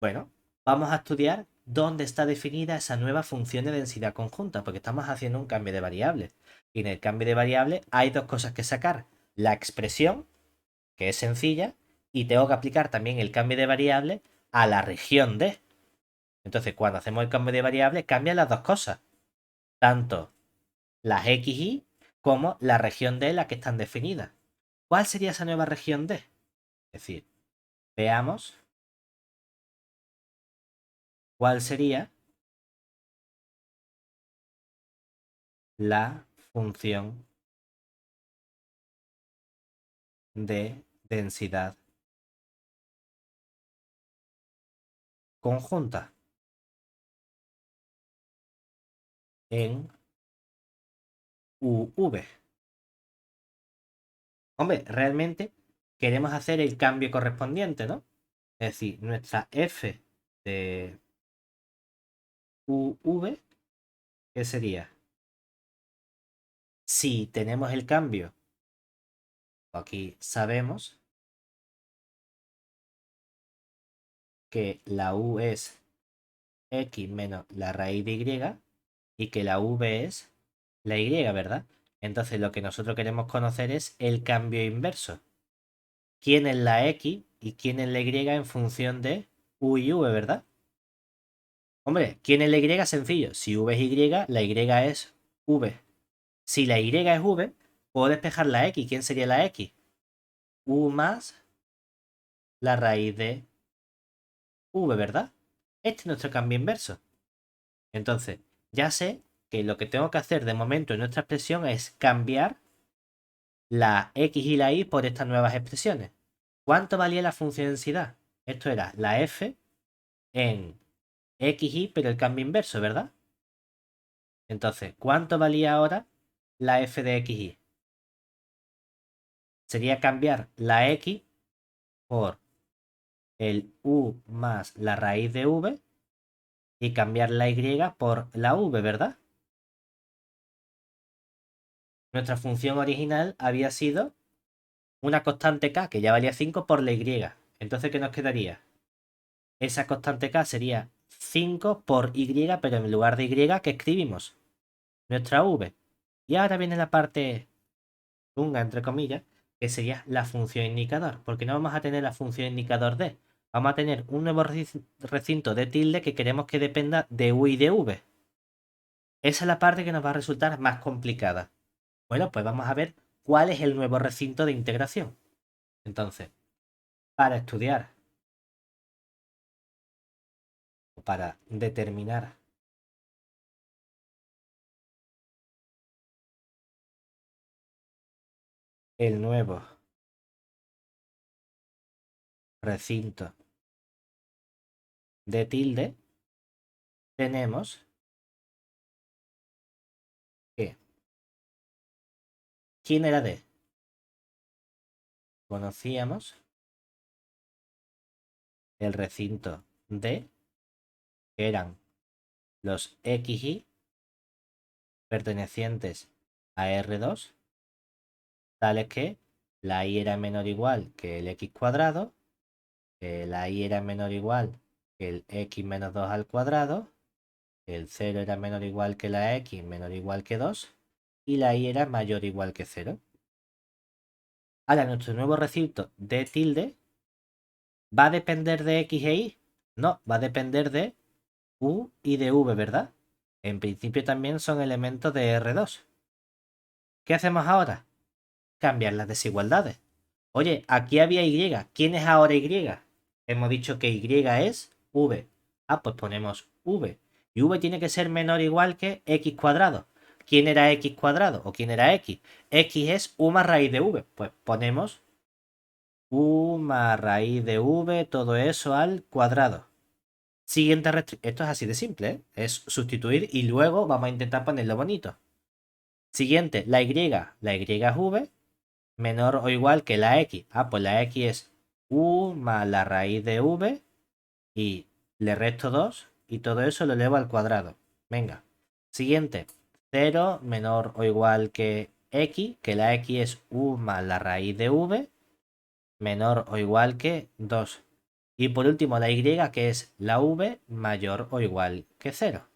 Bueno, vamos a estudiar dónde está definida esa nueva función de densidad conjunta, porque estamos haciendo un cambio de variable. Y en el cambio de variable hay dos cosas que sacar. La expresión, que es sencilla, y tengo que aplicar también el cambio de variable a la región D. Entonces, cuando hacemos el cambio de variable, cambian las dos cosas. Tanto las x y como la región D en la que están definidas. ¿Cuál sería esa nueva región D? Es decir, veamos cuál sería la función de densidad conjunta en UV. Hombre, realmente queremos hacer el cambio correspondiente, ¿no? Es decir, nuestra F de UV, ¿qué sería? Si tenemos el cambio, aquí sabemos que la U es X menos la raíz de Y y que la V es la Y, ¿verdad? Entonces lo que nosotros queremos conocer es el cambio inverso. ¿Quién es la X y quién es la Y en función de U y V, ¿verdad? Hombre, ¿quién es la Y? Sencillo. Si V es Y, la Y es V. Si la Y es V, puedo despejar la X. ¿Quién sería la X? U más la raíz de V, ¿verdad? Este es nuestro cambio inverso. Entonces, ya sé que lo que tengo que hacer de momento en nuestra expresión es cambiar la X y la Y por estas nuevas expresiones. ¿Cuánto valía la función de densidad? Esto era la F en XY, pero el cambio inverso, ¿verdad? Entonces, ¿cuánto valía ahora la F de XY? Sería cambiar la X por el U más la raíz de V y cambiar la Y por la V, ¿verdad? Nuestra función original había sido una constante K, que ya valía 5 por la Y. Entonces, ¿qué nos quedaría? Esa constante K sería 5 por Y, pero en lugar de Y, ¿qué escribimos? Nuestra V. Y ahora viene la parte chunga, entre comillas, que sería la función indicador, porque no vamos a tener la función indicador de. Vamos a tener un nuevo recinto de tilde que queremos que dependa de U y de V. Esa es la parte que nos va a resultar más complicada. Bueno, pues vamos a ver cuál es el nuevo recinto de integración. Entonces, para estudiar o para determinar el nuevo recinto de tilde, tenemos que ¿quién era D? Conocíamos el recinto D, que eran los XY pertenecientes a R2, tales que la Y era menor o igual que el X cuadrado, la Y era menor o igual que el X menos 2 al cuadrado, el 0 era menor o igual que la X menor o igual que 2 y la Y era mayor o igual que 0. Ahora, nuestro nuevo recinto D tilde ¿va a depender de X e Y? No, va a depender de U y de V, ¿verdad? En principio también son elementos de R2. ¿Qué hacemos ahora? Cambiar las desigualdades. Oye, aquí había Y. ¿Quién es ahora Y? Hemos dicho que Y es V. Ah, pues ponemos V. Y V tiene que ser menor o igual que X cuadrado. ¿Quién era X cuadrado? ¿O quién era X? X es U más raíz de V. Pues ponemos U más raíz de V, todo eso al cuadrado. Siguiente restricción. Esto es así de simple, ¿eh? Es sustituir y luego vamos a intentar ponerlo bonito. Siguiente, la Y. La Y es V menor o igual que la X. Ah, pues la X es U más la raíz de V y le resto 2 y todo eso lo elevo al cuadrado. Venga. Siguiente, 0 menor o igual que X, que la X es U más la raíz de V menor o igual que 2. Y por último la Y, que es la V mayor o igual que 0.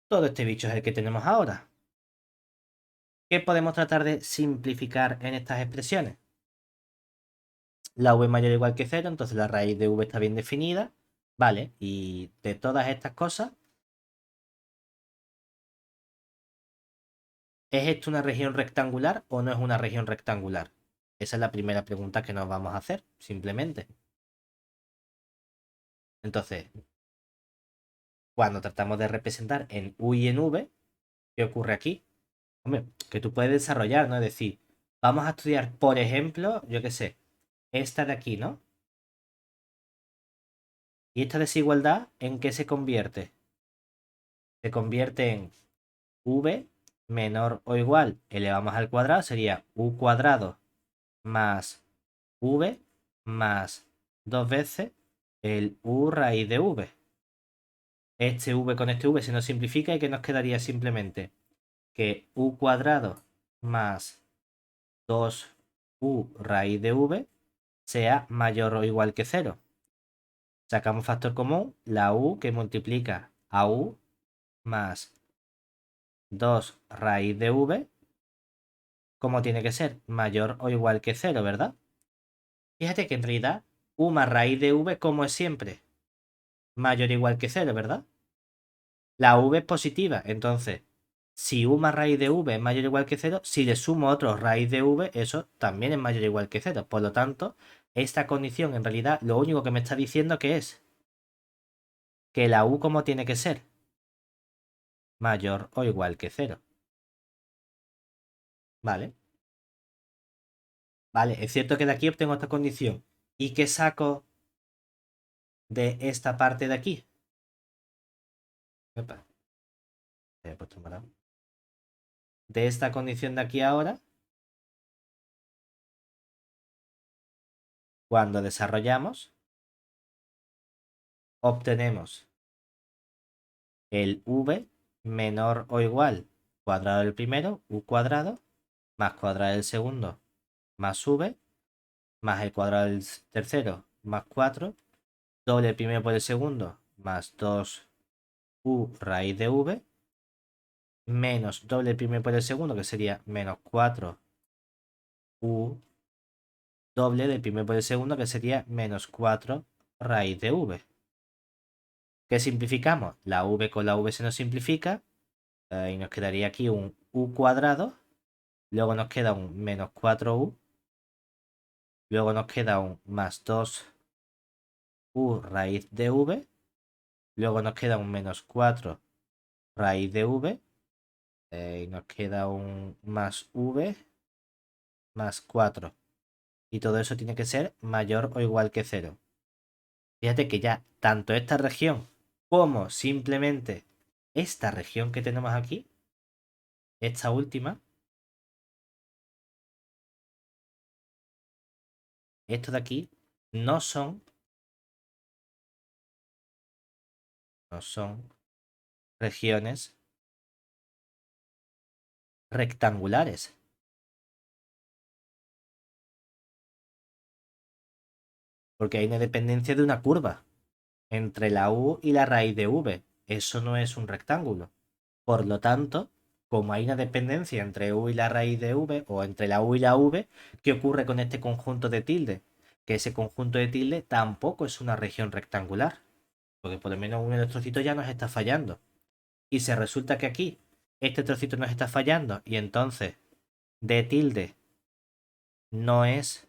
Todo este bicho es el que tenemos ahora. ¿Qué podemos tratar de simplificar en estas expresiones? La V mayor o igual que 0, entonces la raíz de V está bien definida. Vale, y de todas estas cosas, ¿es esto una región rectangular o no es una región rectangular? Esa es la primera pregunta que nos vamos a hacer, simplemente. Entonces, cuando tratamos de representar en U y en V, ¿qué ocurre aquí? Hombre, que tú puedes desarrollar, ¿no? Es decir, Vamos a estudiar, por ejemplo, yo qué sé, esta de aquí, ¿no? ¿Y esta desigualdad en qué se convierte? Se convierte en v menor o igual, elevamos al cuadrado, sería u cuadrado más v más dos veces el u raíz de v. Este v con este v se nos simplifica y que nos quedaría simplemente que u cuadrado más 2u raíz de v sea mayor o igual que 0. Sacamos factor común, la u que multiplica a u más 2 raíz de v, como tiene que ser mayor o igual que 0, ¿verdad? Fíjate que en realidad u más raíz de v, como es siempre, mayor o igual que 0, ¿verdad? La v es positiva, entonces, si u más raíz de v es mayor o igual que 0, si le sumo otro raíz de v, eso también es mayor o igual que 0. Por lo tanto, esta condición en realidad lo único que me está diciendo que es que la u como tiene que ser mayor o igual que 0. ¿Vale? Vale, es cierto que de aquí obtengo esta condición. ¿Y qué saco de esta parte de aquí? Epa, he puesto morado. De esta condición de aquí ahora, cuando desarrollamos, obtenemos el v menor o igual cuadrado del primero, u cuadrado, más cuadrado del segundo, más v, más el cuadrado del tercero, más 4, doble el primero por el segundo, más 2u raíz de v, menos doble el primero por el segundo, que sería menos 4u doble del primero por el segundo, que sería menos 4 raíz de v. ¿Qué simplificamos? La v con la v se nos simplifica y nos quedaría aquí un u cuadrado. Luego nos queda un menos 4u. Luego nos queda un más 2u raíz de v. Luego nos queda un menos 4 raíz de v. Y nos queda un más v más 4. Y todo eso tiene que ser mayor o igual que 0. Fíjate que ya tanto esta región como simplemente esta región que tenemos aquí, esta última, esto de aquí, no son, no son regiones rectangulares. Porque hay una dependencia de una curva entre la u y la raíz de v. Eso no es un rectángulo. Por lo tanto, como hay una dependencia entre u y la raíz de v, o entre la u y la v, ¿qué ocurre con este conjunto de tilde? Que ese conjunto de tilde tampoco es una región rectangular. Porque por lo menos uno de los trocitos ya nos está fallando. Y se resulta que aquí este trocito nos está fallando y entonces d tilde no es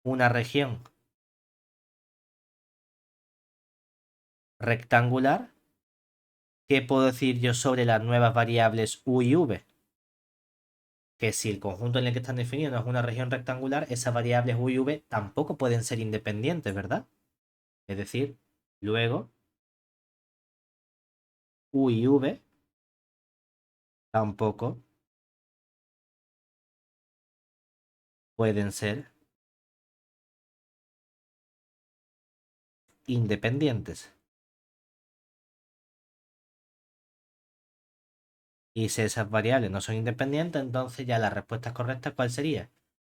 una región rectangular. ¿Qué puedo decir yo sobre las nuevas variables u y v? Que si el conjunto en el que están definidos no es una región rectangular, esas variables u y v tampoco pueden ser independientes, ¿verdad? Es decir, luego u y v tampoco pueden ser independientes. Y si esas variables no son independientes, entonces ya la respuesta correcta, ¿cuál sería?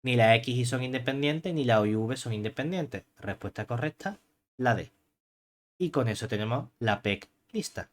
Ni la x y son independientes, ni la y v son independientes. Respuesta correcta, la D. Y con eso tenemos la PEC lista.